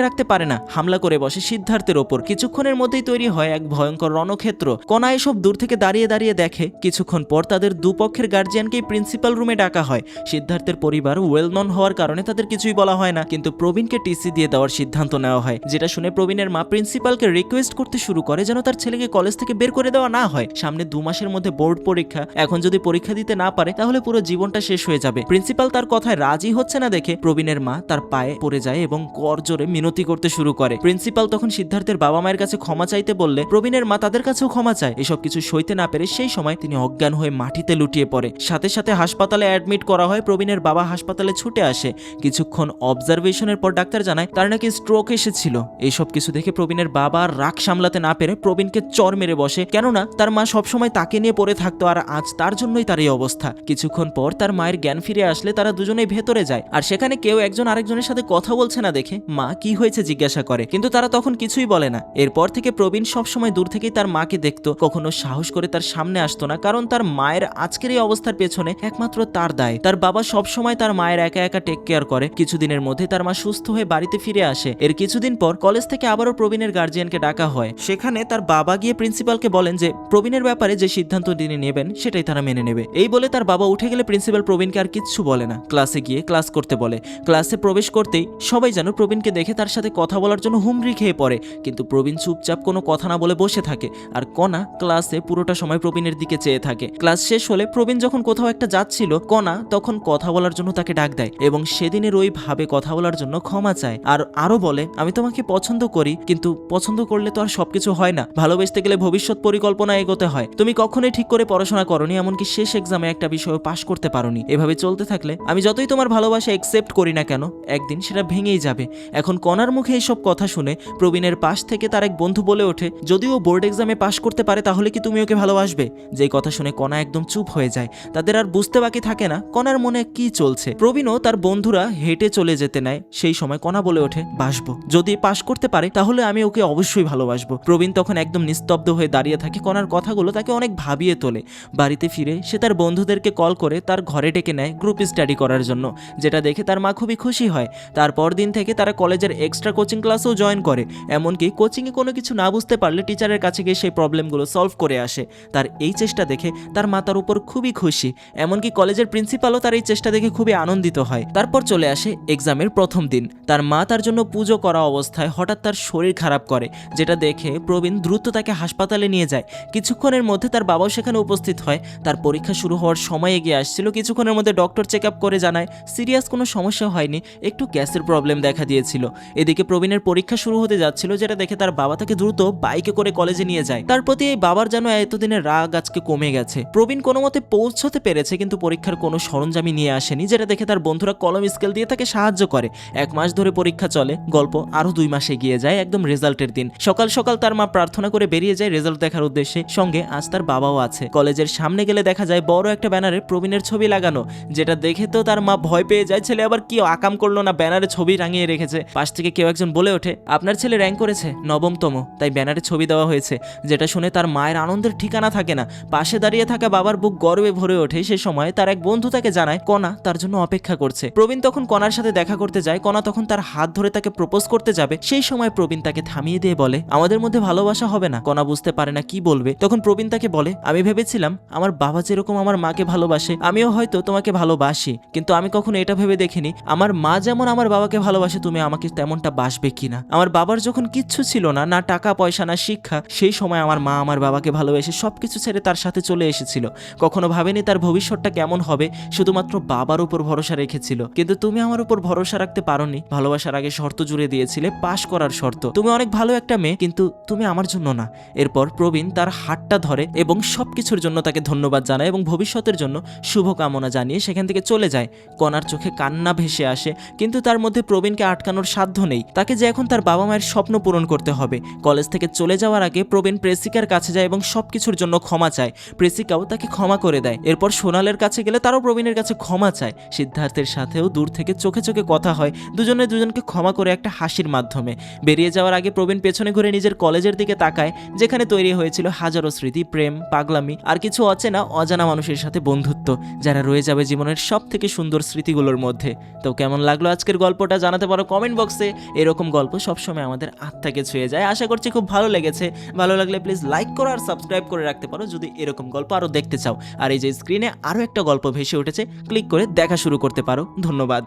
রাখতে পারে না, হামলা করে বসে সিদ্ধার্থের ওপর। কিছুক্ষণের মধ্যেই তৈরি হয় এক ভয়ঙ্কর রণক্ষেত্র। কণা এসব দূর থেকে দাঁড়িয়ে দাঁড়িয়ে দেখে। কিছুক্ষণ পর তাদের দুপক্ষের গার্জিয়ানকেই প্রিন্সিপাল রুমে ডাকা হয়। সিদ্ধার্থের পরিবার ওয়েল নন হওয়ার কারণে তাদের কিছুই বলা হয় না, কিন্তু প্রবীণকে টিসি দিয়ে দেওয়ার সিদ্ধান্ত নেওয়া হয়। যেটা শুনে প্রবীণের মা প্রিন্সিপালকে রিকোয়েস্ট করতে শুরু করে যেন তার ছেলেকে কলেজ থেকে বের করে দেওয়া না হয়। সামনে 2 মাসের মধ্যে বোর্ড পরীক্ষা, এখন যদি পরীক্ষা দিতে না পারে তাহলে পুরো জীবনটা শেষ হয়ে যাবে। প্রিন্সিপাল তার কথায় রাজি হচ্ছে না দেখে প্রবীণের মা তার পায়ে পড়ে যায় এবং করজোরে মিনতি করতে শুরু করে। প্রিন্সিপাল তখন সিদ্ধার্থ সিদ্ধার্থের বাবা মায়ের কাছে ক্ষমা চাইতে বললে প্রবীণের মা তাদের কাছেও ক্ষমা চায়। এসব কিছু সইতে না পেরে সেই সময় তিনি অজ্ঞান হয়ে মাটিতে লুটিয়ে পড়ে। সাথে সাথে হাসপাতালে অ্যাডমিট করা হয়। প্রবীণের বাবা হাসপাতালে ছুটে আসে। কিছুক্ষণ অবজারভেশনের পর ডাক্তার জানায় তার নাকি স্ট্রোক এসেছিল। এইসব কিছু দেখে প্রবীণের বাবা রাগ সামলাতে না পেরে প্রবীণকে চর মেরে বসে, কেননা তার মা সবসময় তাকে নিয়ে পড়ে থাকতো আর আজ তার জন্যই তার এই অবস্থা। কিছুক্ষণ পর তার মায়ের জ্ঞান ফিরে আসলে তারা দুজনেই ভেতরে যায়, আর সেখানে কেউ একজন আরেকজনের সাথে কথা বলছে না দেখে মা কি হয়েছে জিজ্ঞাসা করে, কিন্তু তারা তখন কিছুই বলে না। এরপর থেকে প্রবীণ সবসময় দূর থেকেই তার মাকে দেখতো, কখনো সাহস করে তার সামনে আসতো না, কারণ তার মায়ের আজকের এই অবস্থার পেছনে একমাত্র তার দায়। তার বাবা সবসময় তার মায়ের একা একা টেক কেয়ার করে। কিছুদিনের মধ্যে তার মা সুস্থ হয়ে বাড়িতে ফিরে আসে। এর কিছুদিন পর কলেজ থেকে আবারও প্রবীণের গার্জিয়ানকে ডাকা হয়। সেখানে তার বাবা গিয়ে প্রিন্সিপালকে বলেন যে প্রবীণের ব্যাপারে যে সিদ্ধান্ত তিনি নেবেন সেটাই তারা মেনে নেবে। এই বলে তার বাবা উঠে গেলে প্রিন্সিপাল প্রবীণকে আর কিচ্ছু বলে না, ক্লাসে গিয়ে ক্লাস করতে বলে। ক্লাসে প্রবেশ করতেই সবাই যেন প্রবীণকে দেখে তার সাথে কথা বলার জন্য হুমড়ি খেয়ে পড়ে, কিন্তু প্রবীণ চুপচাপ কোনো কথা না বলে বসে থাকে। আর কণা ক্লাসে পুরোটা সময় প্রবীণের দিকে চেয়ে থাকে। ক্লাস শেষ হলে প্রবীণ যখন কোথাও একটা যাচ্ছিল, কণা তখন কথা বলার জন্য তাকে ডাক দেয় এবং সেদিনের ওই ভাবে কথা বলার জন্য ক্ষমা চায়। আর আরো বলে, আমি তোমাকে পছন্দ করি, কিন্তু পছন্দ করলে তো আর সবকিছু হয় না, ভালোবাসতে গেলে ভবিষ্যৎ পরিকল্পনা এগোতে হয়। তুমি কখনোই ঠিক করে পড়াশোনা করনি, এমনকি শেষ এক্সামে একটা বিষয় পাশ করতে পারোনি। এভাবে চলতে থাকলে আমি যতই তোমার ভালোবাসা একসেপ্ট করি না কেন, একদিন সেটা ভেঙেই যাবে। এখন কণার মুখে এইসব কথা শুনে প্রবীণের পাশ থেকে তার এক বন্ধু বলে ওঠে, যদিও বোর্ড এক্সামে পাশ করতে পারে তাহলে কি তুমি ওকে ভালোবাসবে? যেই কথা শুনে কণা একদম চুপ হয়ে যায়। তাদের আর বুঝতে বাকি থাকে না কণার মনে কি চলছে। প্রবীণও তার বন্ধুরা হেঁটে চলে যেতে নেয়। সেই সময় কণা বলে ওঠে, বাসবো, যদি পাশ করতে পারে তাহলে আমি ওকে অবশ্যই ভালোবাসবো। প্রবীণ তখন একদম নিস্তব্ধ হয়ে দাঁড়িয়ে থাকে। কণার কথাগুলো তাকে অনেক ভাবিয়ে তোলে। বাড়িতে ফিরে সে তার বন্ধুদেরকে কল করে তার ঘরে ডেকে নেয় গ্রুপ স্টাডি করার জন্য, যেটা দেখে তার মা খুবই খুশি হয়। তারপর দিন থেকে তারা কলেজের এক্সট্রা কোচিং ক্লাসেও জয়েন করে। এমনকি কোচিংয়ে কোনো কিছু না বুঝতে পারলে টিচারের কাছে গিয়ে সেই প্রবলেমগুলো সলভ করে আসে। তার এই চেষ্টা দেখে তার মা তার উপর খুবই খুশি। এমনকি কলেজের প্রিন্সিপালও তার এই চেষ্টা দেখে খুবই আনন্দিত হয়। তারপর চলে আসে এক্সামের প্রথম দিন। তার মা তার জন্য পুজো করা অবস্থায় হঠাৎ তার শরীর খারাপ করে, যেটা দেখে প্রবীণ দ্রুত তাকে হাসপাতালে নিয়ে যায়। কিছুক্ষণের মধ্যে তার বাবাও সেখানে উপস্থিত হয়। তার পরীক্ষা শুরু হওয়ার সময় এগিয়ে আসছিল। কিছুক্ষণের মধ্যে ডক্টর চেক আপ করে জানায় সিরিয়াস কোনো সমস্যা হয়নি, একটু গ্যাসের প্রবলেম দেখা দিয়েছিল। এদিকে প্রবীণের পরীক্ষা শুরু হতে যাচ্ছিল, যেটা দেখে তার বাবা তাকে দ্রুত বাইকে করে কলেজে নিয়ে যায়। তার প্রতি এই বাবার যেন এতদিনের রাগ আজকে কমে গেছে। প্রবীণ কোনো মতে পৌঁছতে পেরেছে, কিন্তু পরীক্ষার কোনো সরঞ্জামই নিয়ে আসেনি, যেটা দেখে তার বন্ধুরা কলম স্কেল দিয়ে তাকে সাহায্য করে। 1 মাস ধরে পরীক্ষা চলে। গল্প আরো 2 মাস এগিয়ে যায় একদম রেজাল্টের দিন। সকাল সকাল তার মা প্রার্থনা করে বেরিয়ে যায় রেজাল্ট দেখার উদ্দেশ্যে। সঙ্গে আজ তার বাবাও আছে। কলেজের সামনে গেলে দেখা যায় বড় একটা ব্যানারে প্রবীণের ছবি লাগানো, যেটা দেখে তো তার মা ভয় পেয়ে যায়। ছেলে আবার কি আকাম করলো না, ব্যানারে ছবি টাঙিয়ে রেখেছে। পাশ থেকে কেউ একজন বলে ওঠে, আপনার ছেলে র্যাঙ্ক করেছে 9তম, তাই ব্যানারে ছবি দেওয়া হয়েছে। যেটা শুনে তার মায়ের আনন্দের ঠিকানা থাকে না। পাশে দাঁড়িয়ে থাকা বাবার বুক গর্বে ভরে ওঠে। সে সময় তার এক বন্ধু তাকে জানায় কণা তার জন্য অপেক্ষা করছে। প্রবীণ তখন কণার সাথে দেখা করতে যায়। কণা তখন তার হাত ধরে তাকে প্রপোজ করতে যাবে। সেই সময় প্রবীণ তাকে থামিয়ে দিয়ে বলে, আমাদের মধ্যে ভালোবাসা হবে না। কণা বুঝতে পারে না কি বলবে। তখন প্রবীণ তাকে বলে, আমি ভেবেছিলাম আমার বাবা যেরকম আমার মাকে ভালোবাসে আমিও হয়তো তোমাকে ভালোবাসি, কিন্তু আমি কখনো এটা ভেবে দেখিনি আমার মা যেমন আমার বাবাকে ভালোবাসে তুমি আমাকে তেমনটা বাসবে কিনা। আমার বাবার যখন কিচ্ছু ছিল না, না টাকা পয়সা না শিক্ষা, সেই সময় আমার মা আমার বাবাকে ভালোবেসে সবকিছু ছেড়ে তার সাথে চলে এসেছিল। কখনো ভাবেনি তার ভবিষ্যৎটা কেমন হবে, শুধুমাত্র বাবার উপর ভরসা রেখেছিল। কিন্তু তুমি আমার উপর ভরসা রাখতে পারোনি। ভালোবাসার আগে শর্ত জুড়ে দিয়েছিলে, পাশ করার শর্ত। তুমি অনেক ভালো একটা মেয়ে, কিন্তু তুমি আমার জন্য না। এরপর প্রবীণ তার হাতটা ধরে এবং সবকিছুর জন্য তাকে ধন্যবাদ জানায় এবং ভবিষ্যতের জন্য শুভকামনা জানিয়ে সেখান থেকে চলে যায়। কণার চোখে কান্না ভেসে আসে, কিন্তু তার মধ্যে প্রবীণকে আটকানোর সাধ্য নেই। তাকে যে এখন তার বাবা মায়ের স্বপ্ন পূরণ করতে হবে। কলেজ থেকে চলে যাওয়ার আগে প্রবীণ প্রেসিকার কাছে যায় এবং সবকিছুর জন্য ক্ষমা চায়। প্রেসিকাও তাকে ক্ষমা করে দেয়। এরপর সোনালের কাছে গেলে তারও প্রবীণের কাছে ক্ষমা চায়। সিদ্ধার্থের সাথেও দূর থেকে চোখে চোখে কথা হয়। দুজনে দুজনকে ক্ষমা করে একটা হাসির মাধ্যমে বেরিয়ে যাওয়ার আগে প্রবীণ পেছনে ঘুরে নিজের কলেজের দিকে তাকায়, যেখানে তৈরি হয়েছিল হাজারো স্মৃতি, প্রেম, পাগলামি আর কিছু অচেনা অজানা মানুষের সাথে বন্ধুত্ব, যারা রয়ে যাবে জীবনের সব থেকে সুন্দর স্মৃতিগুলোর মধ্যে। তো কেমন লাগলো আজকের গল্পটা জানাতে পারো কমেন্ট বক্সে। এরকম গল্প সবসময় আমাদের আত্মাকে ছুঁয়ে যায়। আশা করছি খুব ভালো লেগেছে। ভালো লাগলে প্লিজ লাইক করো আর সাবস্ক্রাইব করে রাখতে পারো যদি এরকম গল্প আরও দেখতে চাও। আর এই যে স্ক্রিনে আরও একটা গল্প ভেসে উঠেছে, ক্লিক করে দেখা শুরু করতে পারো। ধন্যবাদ।